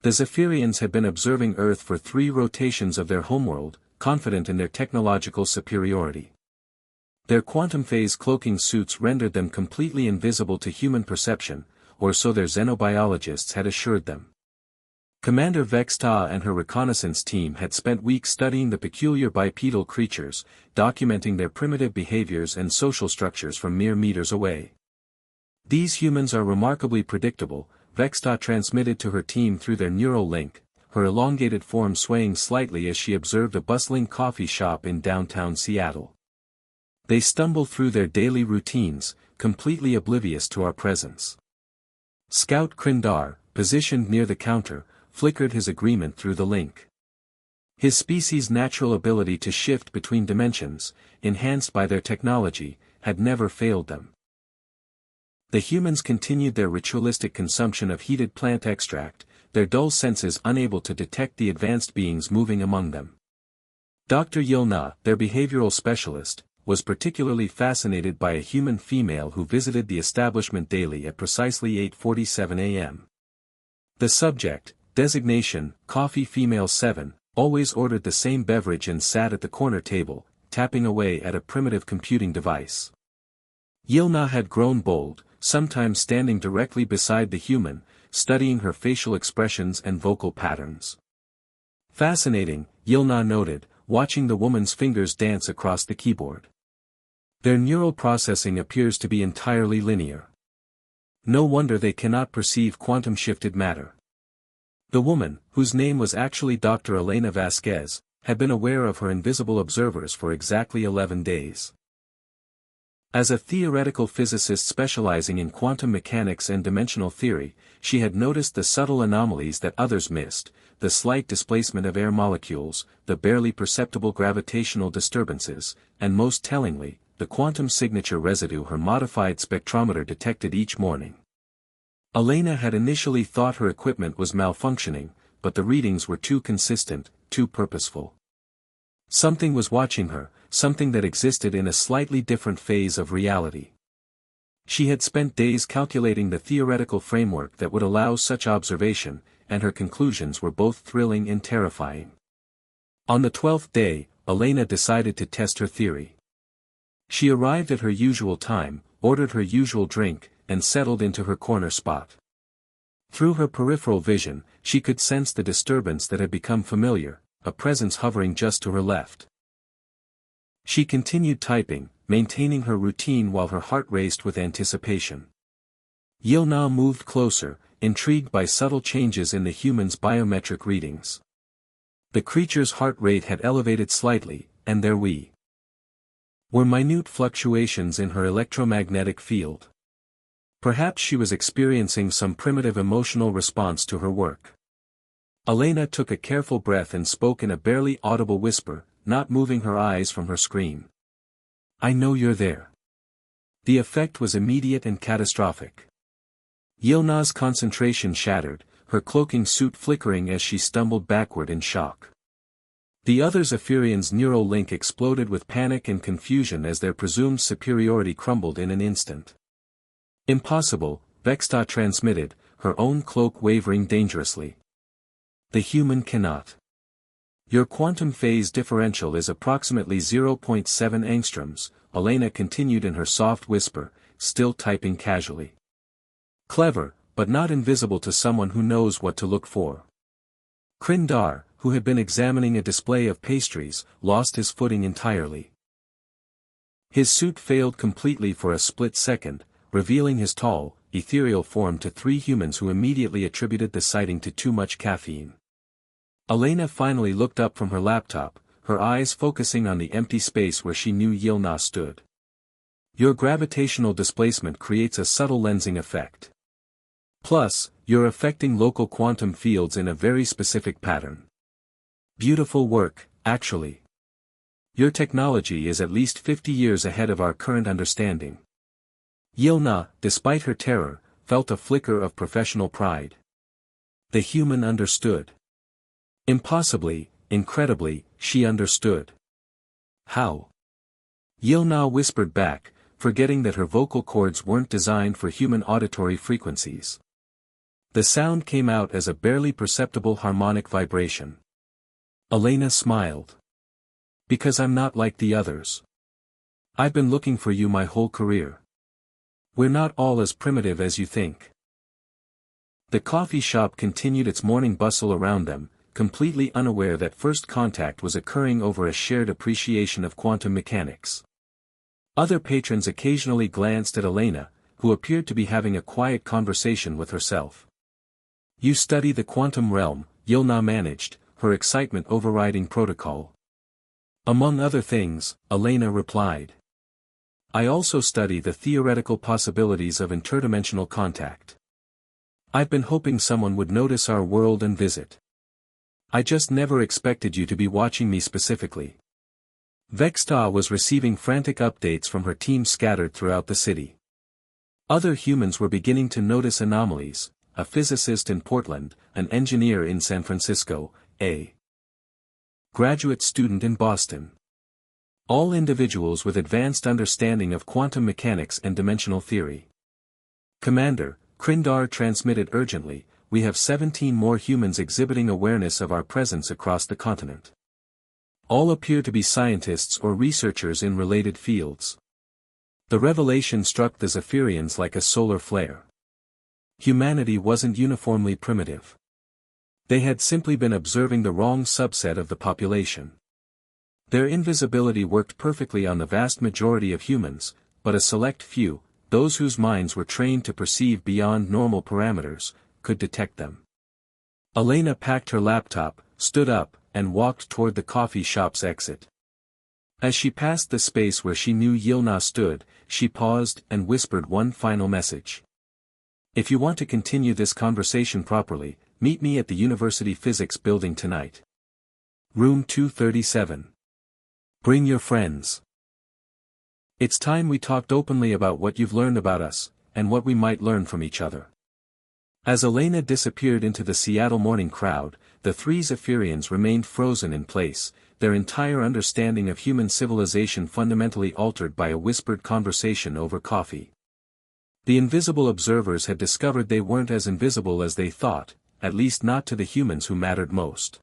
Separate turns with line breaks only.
The Zephyrians had been observing Earth for 3 rotations of their homeworld, confident in their technological superiority. Their quantum phase cloaking suits rendered them completely invisible to human perception, or so their xenobiologists had assured them. Commander Vexta and her reconnaissance team had spent weeks studying the peculiar bipedal creatures, documenting their primitive behaviors and social structures from mere meters away. "These humans are remarkably predictable," Vexta transmitted to her team through their neural link, her elongated form swaying slightly as she observed a bustling coffee shop in downtown Seattle. "They stumble through their daily routines, completely oblivious to our presence." Scout Krindar, positioned near the counter, flickered his agreement through the link. His species' natural ability to shift between dimensions, enhanced by their technology, had never failed them. The humans continued their ritualistic consumption of heated plant extract, their dull senses unable to detect the advanced beings moving among them. Dr. Yilna, their behavioral specialist, was particularly fascinated by a human female who visited the establishment daily at precisely 8:47 a.m. The subject, designation, Coffee Female 7, always ordered the same beverage and sat at the corner table, tapping away at a primitive computing device. Yilna had grown bold, sometimes standing directly beside the human, studying her facial expressions and vocal patterns. "Fascinating," Yilna noted, watching the woman's fingers dance across the keyboard. "Their neural processing appears to be entirely linear. No wonder they cannot perceive quantum-shifted matter." The woman, whose name was actually Dr. Elena Vasquez, had been aware of her invisible observers for exactly 11 days. As a theoretical physicist specializing in quantum mechanics and dimensional theory, she had noticed the subtle anomalies that others missed, the slight displacement of air molecules, the barely perceptible gravitational disturbances, and most tellingly, the quantum signature residue her modified spectrometer detected each morning. Elena had initially thought her equipment was malfunctioning, but the readings were too consistent, too purposeful. Something was watching her, something that existed in a slightly different phase of reality. She had spent days calculating the theoretical framework that would allow such observation, and her conclusions were both thrilling and terrifying. On the 12th day, Elena decided to test her theory. She arrived at her usual time, ordered her usual drink, and settled into her corner spot. Through her peripheral vision, she could sense the disturbance that had become familiar, a presence hovering just to her left. She continued typing, maintaining her routine while her heart raced with anticipation. Yilna moved closer, intrigued by subtle changes in the human's biometric readings. The creature's heart rate had elevated slightly, and there were minute fluctuations in her electromagnetic field. Perhaps she was experiencing some primitive emotional response to her work. Elena took a careful breath and spoke in a barely audible whisper, not moving her eyes from her screen. "I know you're there." The effect was immediate and catastrophic. Yilna's concentration shattered, her cloaking suit flickering as she stumbled backward in shock. The other Zephyrians' neural link exploded with panic and confusion as their presumed superiority crumbled in an instant. "Impossible," Vexta transmitted, her own cloak wavering dangerously. "The human cannot. Your quantum phase differential is approximately 0.7 angstroms," Elena continued in her soft whisper, still typing casually. "Clever, but not invisible to someone who knows what to look for." Krindar, who had been examining a display of pastries, lost his footing entirely. His suit failed completely for a split second, revealing his tall, ethereal form to 3 humans who immediately attributed the sighting to too much caffeine. Elena finally looked up from her laptop, her eyes focusing on the empty space where she knew Yilna stood. "Your gravitational displacement creates a subtle lensing effect. Plus, you're affecting local quantum fields in a very specific pattern. Beautiful work, actually. Your technology is at least 50 years ahead of our current understanding." Yilna, despite her terror, felt a flicker of professional pride. The human understood. Impossibly, incredibly, she understood. How? Yilna whispered back, forgetting that her vocal cords weren't designed for human auditory frequencies. The sound came out as a barely perceptible harmonic vibration. Elena smiled. Because I'm not like the others. I've been looking for you my whole career. We're not all as primitive as you think. The coffee shop continued its morning bustle around them, completely unaware that first contact was occurring over a shared appreciation of quantum mechanics. Other patrons occasionally glanced at Elena, who appeared to be having a quiet conversation with herself. You study the quantum realm, Yilna managed, her excitement overriding protocol. Among other things, Elena replied. I also study the theoretical possibilities of interdimensional contact. I've been hoping someone would notice our world and visit. I just never expected you to be watching me specifically. Vexta was receiving frantic updates from her team scattered throughout the city. Other humans were beginning to notice anomalies, a physicist in Portland, an engineer in San Francisco, a graduate student in Boston. All individuals with advanced understanding of quantum mechanics and dimensional theory. Commander, Krindar transmitted urgently, we have 17 more humans exhibiting awareness of our presence across the continent. All appear to be scientists or researchers in related fields. The revelation struck the Zephyrians like a solar flare. Humanity wasn't uniformly primitive. They had simply been observing the wrong subset of the population. Their invisibility worked perfectly on the vast majority of humans, but a select few, those whose minds were trained to perceive beyond normal parameters, could detect them. Elena packed her laptop, stood up, and walked toward the coffee shop's exit. As she passed the space where she knew Yilna stood, she paused and whispered one final message. If you want to continue this conversation properly, meet me at the University Physics building tonight. Room 237. Bring your friends. It's time we talked openly about what you've learned about us, and what we might learn from each other. As Elena disappeared into the Seattle morning crowd, the three Zephyrians remained frozen in place, their entire understanding of human civilization fundamentally altered by a whispered conversation over coffee. The invisible observers had discovered they weren't as invisible as they thought, at least not to the humans who mattered most.